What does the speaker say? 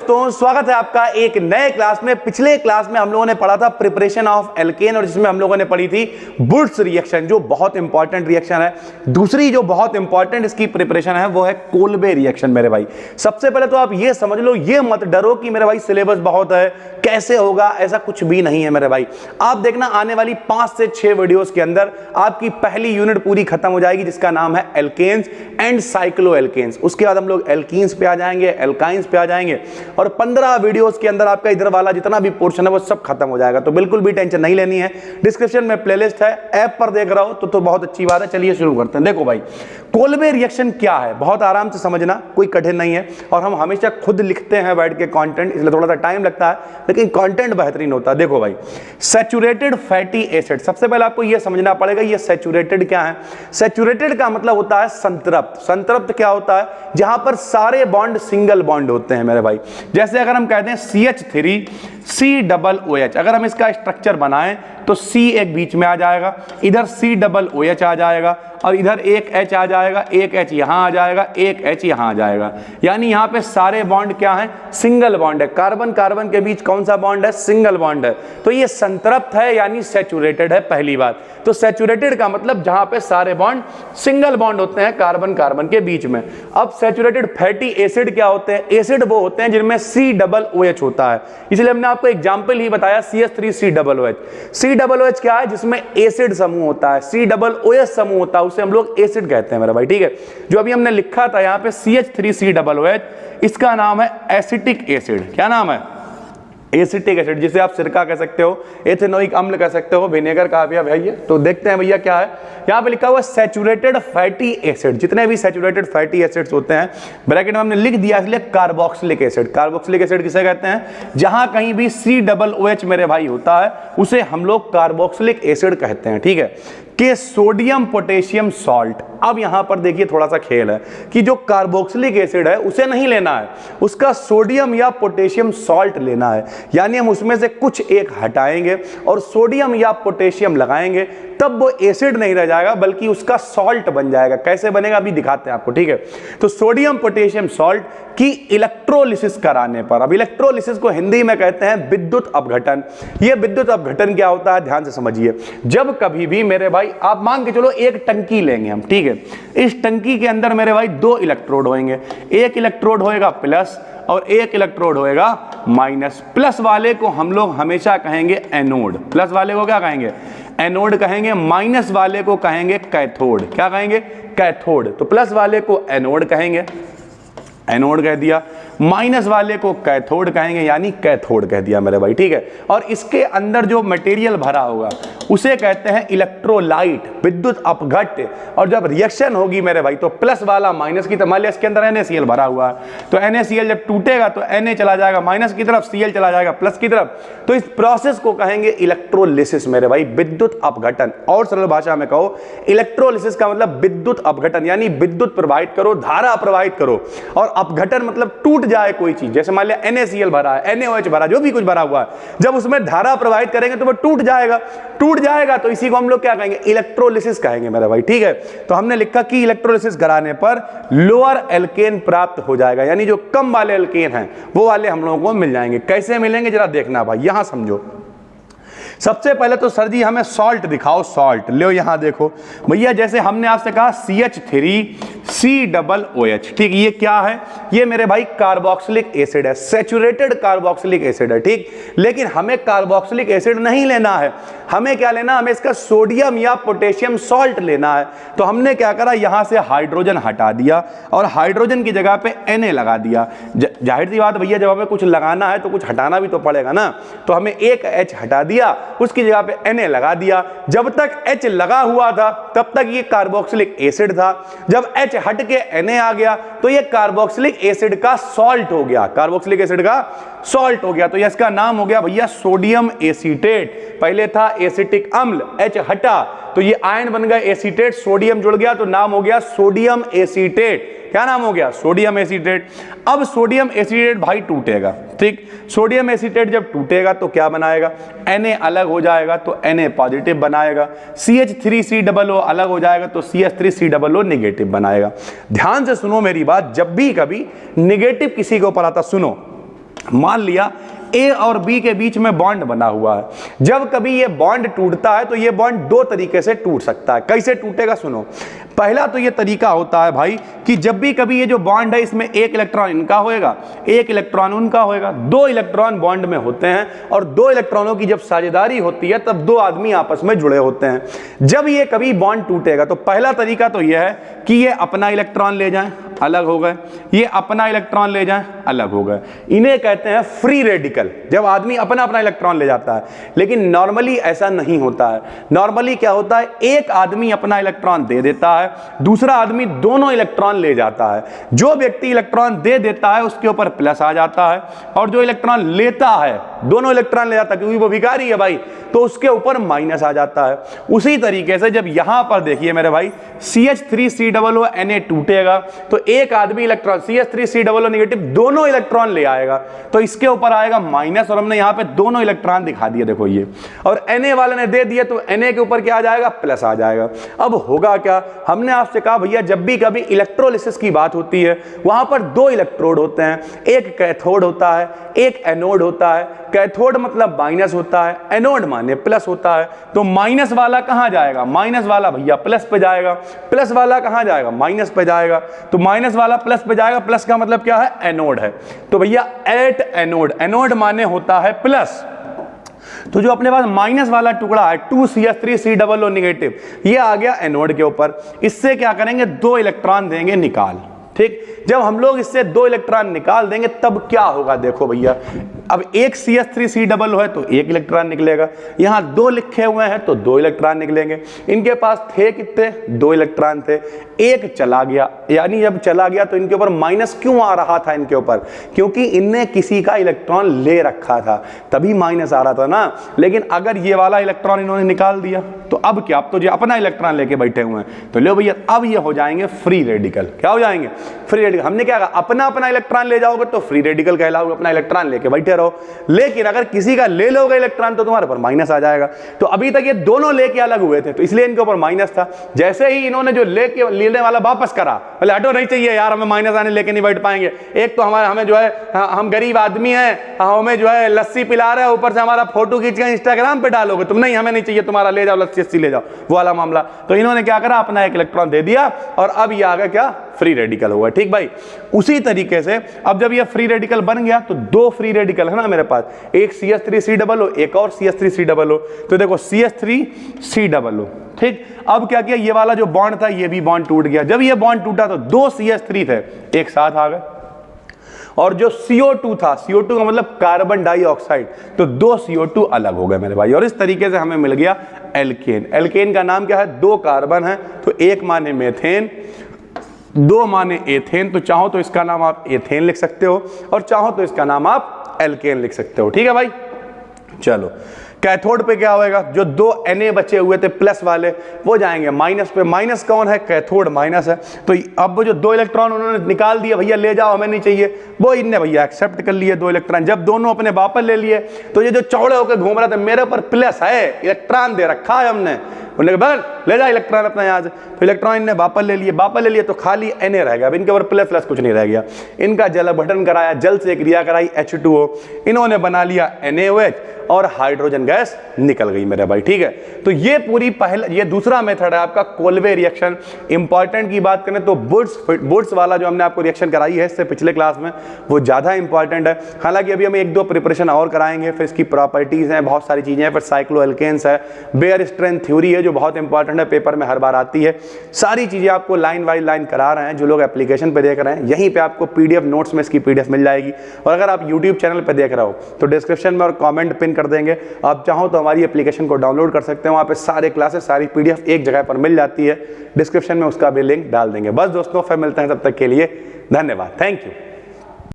तो स्वागत है आपका एक नए क्लास में। पिछले क्लास में हम लोगों ने पढ़ा था प्रिपरेशन ऑफ एल्केन और जिसमें हम लोगों ने पढ़ी थी वुड्स रिएक्शन, जो बहुत इंपॉर्टेंट रिएक्शन है। दूसरी जो बहुत इंपॉर्टेंट इसकी प्रिपरेशन है वो है कोल्बे रिएक्शन। मेरे भाई सबसे पहले तो आप ये समझ लो, ये मत डरो कि मेरे भाई सिलेबस बहुत है, कैसे होगा, ऐसा कुछ भी नहीं है मेरे भाई। आप देखना आने वाली 5 से 6 वीडियोस के अंदर आपकी पहली यूनिट पूरी खत्म हो जाएगी जिसका नाम है एल्केन्स एंड साइक्लो एल्केन्स। उसके बाद हम लोग एल्कीन्स पे आ जाएंगे, एल्काइंस पे आ जाएंगे और 15 वीडियोस के अंदर आपका इधर वाला जितना भी पोर्शन है वो सब खत्म हो जाएगा। तो बिल्कुल भी टेंशन नहीं लेनी है, डिस्क्रिप्शन में प्लेलिस्ट है, ऐप पर देख रहा हो तो बहुत अच्छी बात है। चलिए शुरू करते हैं। देखो भाई कोल्बे रिएक्शन क्या है, बहुत आराम से समझना, कोई कठिन नहीं है। और हम हमेशा खुद लिखते हैं बैठ के कंटेंट, इसलिए थोड़ा सा टाइम लगता है लेकिन कंटेंट बेहतरीन होता है। देखो भाई सैचुरेटेड फैटी एसिड, सबसे पहले आपको यह समझना पड़ेगा ये सैचुरेटेड क्या है। सैचुरेटेड का मतलब होता है संतृप्त। संतृप्त क्या होता है? जहां पर सारे बॉन्ड सिंगल बॉन्ड होते हैं मेरे भाई। जैसे अगर हम कहते हैं CH3COOH, अगर हम इसका स्ट्रक्चर बनाएं तो C एक बीच में आ जाएगा, इधर COOH आ जाएगा और इधर एक H आ जाएगा, एक H यहां आ जाएगा, एक H यहां आ जाएगा। यानी यहां पे सारे बॉन्ड क्या है? सिंगल बॉन्ड है। कार्बन कार्बन के बीच कौन सा बॉन्ड है? सिंगल बॉन्ड है। तो ये संतृप्त है यानी सैचुरेटेड है, पहली बात। तो सैचुरेटेड का मतलब जहां पे सारे बॉन्ड सिंगल बॉन्ड होते हैं कार्बन कार्बन के बीच में। अब सैचुरेटेड फैटी एसिड क्या होते हैं? एसिड वो होते हैं जिनमें COOH होता है, इसलिए हमने आपको एग्जांपल ही बताया CH3COOH। COOH क्या है? जिसमें एसिड समूह होता है, COOH समूह होता है, उसे हम लोग एसिड कहते हैं मेरा भाई। ठीक है, जो अभी हमने लिखा था यहाँ पे CH3COOH, इसका नाम है एसिटिक एसिड। क्या नाम है? एसिटिक एसिड, जिसे आप सिरका कह सकते हो, एथेनोइक अम्ल कह सकते हो, विनेगर कहा गया भैया। तो देखते हैं भैया क्या है यहाँ पे लिखा हुआ, सैचुरेटेड फैटी एसिड। जितने भी सैचुरेटेड फैटी एसिड्स होते हैं ब्रैकेट में हमने लिख दिया इसलिए कार्बोक्सिलिक एसिड। कार्बोक्सिलिक एसिड किसे कहते हैं? जहां कहीं भी COOH मेरे भाई होता है उसे हम लोग कार्बोक्सिलिक एसिड कहते हैं। ठीक है, कि सोडियम पोटेशियम सॉल्ट। अब यहां पर देखिए थोड़ा सा खेल है कि जो कार्बोक्सिलिक एसिड है उसे नहीं लेना है, उसका सोडियम या पोटेशियम सॉल्ट लेना है। यानी हम उसमें से कुछ एक हटाएंगे और सोडियम या पोटेशियम लगाएंगे, तब वो एसिड नहीं रह जाएगा बल्कि उसका सॉल्ट बन जाएगा। कैसे बनेगा अभी दिखाते हैं आपको। ठीक है, तो सोडियम पोटेशियम सॉल्ट की इलेक्ट्रोलिसिस कराने पर, अब इलेक्ट्रोलिसिस को हिंदी में कहते हैं विद्युत अपघटन। ये विद्युत अपघटन क्या होता है ध्यान से समझिए। जब कभी भी मेरे भाई आप मान के चलो एक टंकी लेंगे हम, ठीक है, इस टंकी के अंदर मेरे भाई 2 इलेक्ट्रोड होंगे, एक इलेक्ट्रोड होएगा प्लस और एक इलेक्ट्रोड होएगा माइनस। प्लस वाले को हम लोग हमेशा कहेंगे एनोड, प्लस वाले को क्या कहेंगे? एनोड कहेंगे। माइनस वाले को कहेंगे कैथोड। क्या कहेंगे? कैथोड। तो प्लस वाले को एनोड कहेंगे, एनोड कह दिया, माइनस वाले को कैथोड कहेंगे यानी कैथोड कह दिया मेरे भाई। ठीक है, और इसके अंदर जो मटेरियल भरा होगा उसे कहते हैं इलेक्ट्रोलाइट, विद्युत अपघट्य। और जब रिएक्शन होगी मेरे भाई तो प्लस वाला माइनस की, तो मान लिया इसके अंदर NaCl भरा हुआ है, तो NaCl जब टूटेगा तो Na चला जाएगा माइनस की तरफ, Cl चला जाएगा प्लस की तरफ। तो इस प्रोसेस को कहेंगे इलेक्ट्रोलिसिस मेरे भाई, विद्युत अपघटन। और सरल भाषा में कहो इलेक्ट्रोलिसिस का मतलब विद्युत अपघटन, यानी विद्युत प्रवाहित करो, धारा प्रवाहित करो। और अपघटन मतलब टूट जाए कोई चीज, जैसे मान लिया NaCl भरा है, NaOH भरा, जो भी कुछ भरा हुआ है, जब उसमें धारा प्रवाहित करेंगे तो वो टूट जाएगा। टूट जाएगा तो इसी को हम लोग क्या कहेंगे? इलेक्ट्रोलिसिस कहेंगे मेरा भाई। ठीक है, तो हमने लिखा कि इलेक्ट्रोलिसिस कराने पर लोअर एल्केन प्राप्त हो जाएगा, यानी जो कम वाले एल्केन हैं वो वाले हम लोगों को मिल जाएंगे। कैसे मिलेंगे जरा देखना भाई, यहां समझो। सबसे पहले तो सर जी हमें सॉल्ट दिखाओ, सॉल्ट लो। यहां देखो भैया, जैसे हमने आपसे कहा CH3COOH, ठीक, ये क्या है? ये मेरे भाई कार्बोक्सिलिक एसिड है, सैचुरेटेड कार्बोक्सिलिक एसिड है। ठीक, लेकिन हमें कार्बोक्सिलिक एसिड नहीं लेना है, हमें क्या लेना? हमें इसका सोडियम या पोटेशियम सॉल्ट लेना है। तो हमने क्या करा, यहां से हाइड्रोजन हटा दिया और हाइड्रोजन की जगह पे Na लगा दिया। जाहिर सी बात भैया, जब हमें कुछ लगाना है तो कुछ हटाना भी तो पड़ेगा ना। तो हमें एक H हटा दिया, उसकी जगह पे Na लगा दिया। जब तक H लगा हुआ था तब तक ये कार्बोक्सिलिक एसिड था, जब H हट के Na आ गया तो ये कार्बोक्सिलिक एसिड का सॉल्ट हो गया, कार्बोक्सिलिक एसिड का सॉल्ट हो गया। तो इसका नाम हो गया भैया सोडियम एसीटेट। पहले था एसिटिक अम्ल, H हटा तो ये आयन बन गया एसीटेट, सोडियम जुड़ गया तो नाम हो गया सोडियम एसीटेट। क्या नाम हो गया? Sodium acetate. अब सोडियम एसीटेट भाई टूटेगा, ठीक, सोडियम एसीटेट जब टूटेगा तो क्या बनाएगा? Na अलग हो जाएगा तो Na पॉजिटिव बनाएगा, CH3COO अलग हो जाएगा तो CH3COO नेगेटिव बनाएगा। ध्यान से सुनो मेरी बात, जब भी कभी नेगेटिव किसी के ऊपर आता, सुनो, मान लिया ए और बी के बीच में बॉन्ड बना हुआ है। जब कभी ये बॉन्ड टूटता है तो ये बॉन्ड दो तरीके से टूट सकता है। कैसे टूटेगा सुनो। पहला तो ये तरीका होता है भाई कि जब भी कभी ये जो बॉन्ड है इसमें एक इलेक्ट्रॉन इनका होएगा, एक इलेक्ट्रॉन उनका होएगा, दो इलेक्ट्रॉन बॉन्ड में होते हैं और दो इलेक्ट्रॉनों की जब साझेदारी होती है तब दो आदमी आपस में जुड़े होते हैं। जब ये कभी बॉन्ड टूटेगा तो पहला तरीका तो यह है कि ये अपना इलेक्ट्रॉन ले जाएं, अलग हो गए, ये अपना इलेक्ट्रॉन ले जाएं, अलग हो गए। इन्हें कहते हैं फ्री रेडिकल, जब आदमी अपना अपना इलेक्ट्रॉन ले जाता है। लेकिन नॉर्मली ऐसा नहीं होता है। नॉर्मली क्या होता है, एक आदमी अपना इलेक्ट्रॉन दे देता है, दूसरा आदमी दोनों इलेक्ट्रॉन ले जाता है। जो व्यक्ति इलेक्ट्रॉन दे देता है उसके ऊपर प्लस आ जाता है और जो इलेक्ट्रॉन लेता है, दोनों इलेक्ट्रॉन ले जाता है क्योंकि वो भिखारी है भाई, तो उसके ऊपर माइनस आ जाता है। उसी तरीके से जब यहां पर देखिए मेरे भाई CH3COO Na टूटेगा तो एक आदमी इलेक्ट्रॉन CH3COO नेगेटिव दोनों इलेक्ट्रॉन ले आएगा तो इसके ऊपर आएगा माइनस और हमने यहां पे दोनों इलेक्ट्रॉन दिखा दिए, देखो ये, और Na वाले ने दे दिया तो Na के ऊपर क्या आ जाएगा, प्लस आ जाएगा। अब होगा क्या, हमने आपसे कहा भैया जब भी कभी इलेक्ट्रोलिसिस की बात होती है वहां पर दो इलेक्ट्रोड होते हैं, एक कैथोड होता है, एक एनोड होता है। कैथोड मतलब माइनस होता है, एनोड माने प्लस होता है। तो माइनस वाला कहां जाएगा, माइनस वाला भैया प्लस पे जाएगा, प्लस वाला कहां जाएगा, माइनस पे जाएगा। तो माइनस वाला प्लस पे जाएगा, प्लस का मतलब क्या है, एनोड है। तो भैया एट एनोड, एनोड माने होता है प्लस। तो जो अपने पास माइनस वाला टुकड़ा है 2CH3COO नेगेटिव, ये आ गया एनोड के ऊपर। इससे क्या करेंगे, दो इलेक्ट्रॉन देंगे निकाल। ठीक, जब हम लोग इससे दो इलेक्ट्रॉन निकाल देंगे तब क्या होगा, देखो भैया अब एक CH3COO है तो एक इलेक्ट्रॉन निकलेगा, यहां दो लिखे हुए हैं तो दो इलेक्ट्रॉन निकलेंगे। इनके पास थे कितने, दो इलेक्ट्रॉन थे, एक चला गया, यानी जब चला गया तो इनके ऊपर माइनस क्यों आ रहा था, इनके ऊपर क्योंकि इनने किसी का इलेक्ट्रॉन ले रखा था तभी माइनस आ रहा था ना। लेकिन अगर ये वाला इलेक्ट्रॉन इन्होंने निकाल दिया तो अब क्या, अब तो जो अपना इलेक्ट्रॉन लेके बैठे हुए हैं तो लो भैया अब ये हो जाएंगे फ्री रेडिकल। क्या हो जाएंगे, फ्री रेडिकल। हमने क्या कहा, अपना अपना इलेक्ट्रॉन ले जाओगे तो फ्री रेडिकल कहलाओगे, अपना इलेक्ट्रॉन लेके बैठे रहो। लेकिन अगर किसी का ले लोगे इलेक्ट्रॉन तो तुम्हारे पर माइनस आ जाएगा। तो अभी तक ये दोनों लेके अलग हुए थे तो इसलिए इनके ऊपर माइनस था। जैसे ही इन्होंने जो लेके लेने वाला वापस करा, बोले हटो नहीं चाहिए यार, हमें माइनस आने लेके नहीं बैठ पाएंगे। एक तो हमें जो है, हम गरीब आदमी हैं, हमें जो है लस्सी पिला रहे, ऊपर से हमारा फोटो खींच के इंस्टाग्राम पे डालोगे तुम, नहीं हमें नहीं चाहिए तुम्हारा, ले जाओ लस्सी ले जाओ, वो वाला मामला। तो इन्होंने क्या करा, अपना एक इलेक्ट्रॉन दे दिया और अब ये आ गया क्या, फ्री रेडिकल हुआ। ठीक भाई, उसी तरीके से अब जब ये फ्री रेडिकल बन गया तो दो फ्री रेडिकल है ना मेरे पास, एक CH3COO एक और CH3COO। तो देखो CH3COO। ठीक, अब क्या किया, ये वाला जो बॉन्ड था ये भी बॉन्ड टूट गया। जब ये बॉन्ड टूटा तो दो CH3 थे एक साथ आ गए और जो CO2 था, CO2 का मतलब कार्बन डाइऑक्साइड, तो दो CO2 अलग हो गए मेरे भाई। और इस तरीके से हमें मिल गया एल्केन। एल्केन का नाम क्या है, दो कार्बन है तो एक माने मेथेन, दो माने एथेन। तो चाहो तो इसका नाम आप एथेन लिख सकते हो और चाहो तो इसका नाम आप एल्केन लिख सकते हो। ठीक है भाई, चलो कैथोड पे क्या होएगा, जो दो Na बचे हुए थे प्लस वाले वो जाएंगे माइनस पे। माइनस कौन है, कैथोड माइनस है। तो अब वो जो दो इलेक्ट्रॉन उन्होंने निकाल दिए, भैया ले जाओ हमें नहीं चाहिए, वो इनने भैया एक्सेप्ट कर लिए दो इलेक्ट्रॉन। जब दोनों अपने वापस ले लिए तो ये जो चौड़े होकर घूम रहा था, मेरे ऊपर प्लस है, इलेक्ट्रॉन दे रखा है हमने, उन्होंने कहा ले जा इलेक्ट्रॉन अपना यहाँ से। तो इलेक्ट्रॉन इनने वापस ले लिए, वापस ले लिए तो खाली Na रह गया। अब इनके ऊपर प्लस प्लस कुछ नहीं रह गया। इनका जल अपघटन कराया, जल से क्रिया कराई H2O, इन्होंने बना लिया NaOH और हाइड्रोजन गैस निकल गई मेरे भाई। ठीक है, तो ये पूरी पहला, ये दूसरा मेथड है आपका कोल्वे रिएक्शन। इंपॉर्टेंट की बात करें तो बुड्स वाला जो हमने आपको रिएक्शन कराई है इससे पिछले क्लास में, वो ज्यादा इंपॉर्टेंट है। हालांकि अभी हम एक दो प्रिपरेशन और कराएंगे, फिर इसकी प्रॉपर्टीज हैं, बहुत सारी चीजें हैं, फिर साइक्लोएल्केन्स है, बेयर स्ट्रेंथ थ्योरी है जो बहुत इंपॉर्टेंट है, पेपर में हर बार आती है। सारी चीजें आपको लाइन बाय लाइन करा रहे हैं। जो लोग एप्लीकेशन पे देख रहे हैं यहीं पे आपको PDF नोट्स में इसकी PDF मिल जाएगी। और अगर आप YouTube चैनल पे देख रहे हो तो डिस्क्रिप्शन में और कमेंट पिन कर देंगे, आप चाहो तो हमारी एप्लीकेशन को डाउनलोड कर सकते हैं। वहाँ पे सारे क्लासेस, सारी PDF एक जगह पर मिल जाती है। डिस्क्रिप्शन में उसका भी लिंक डाल देंगे। बस दोस्तों, फिर मिलते हैं, तब तक के लिए धन्यवाद, थैंक यू।